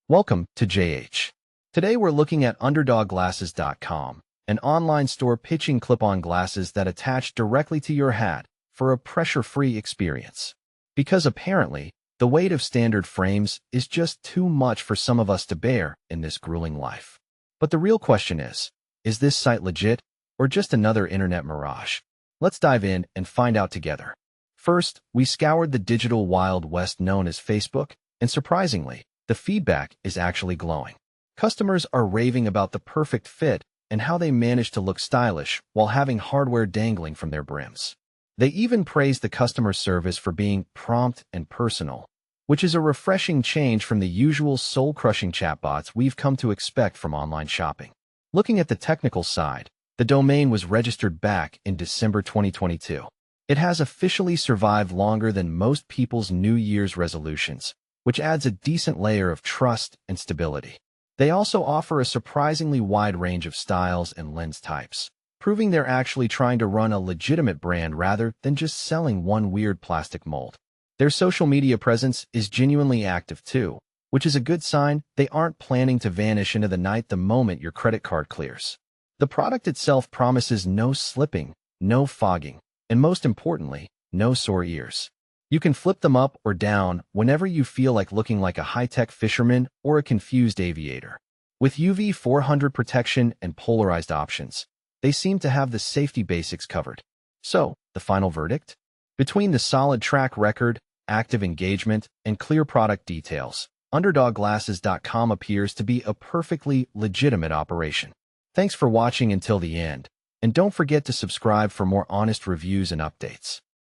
Welcome to JH. Today we're looking at UnderdogGlasses.com, an online store pitching clip-on glasses that attach directly to your hat for a pressure-free experience. Because apparently, the weight of standard frames is just too much for some of us to bear in this grueling life. But the real question is this site legit or just another internet mirage? Let's dive in and find out together. First, we scoured the digital Wild West known as Facebook, and surprisingly, the feedback is actually glowing. Customers are raving about the perfect fit and how they manage to look stylish while having hardware dangling from their brims. They even praise the customer service for being prompt and personal, which is a refreshing change from the usual soul-crushing chatbots we've come to expect from online shopping. Looking at the technical side, the domain was registered back in December 2022. It has officially survived longer than most people's New Year's resolutions, which adds a decent layer of trust and stability. They also offer a surprisingly wide range of styles and lens types, proving they're actually trying to run a legitimate brand rather than just selling one weird plastic mold. Their social media presence is genuinely active too, which is a good sign they aren't planning to vanish into the night the moment your credit card clears. The product itself promises no slipping, no fogging, and most importantly, no sore ears. You can flip them up or down whenever you feel like looking like a high-tech fisherman or a confused aviator. With UV 400 protection and polarized options, they seem to have the safety basics covered. So, the final verdict? Between the solid track record, active engagement, and clear product details, UnderdogGlasses.com appears to be a perfectly legitimate operation. Thanks for watching until the end, and don't forget to subscribe for more honest reviews and updates.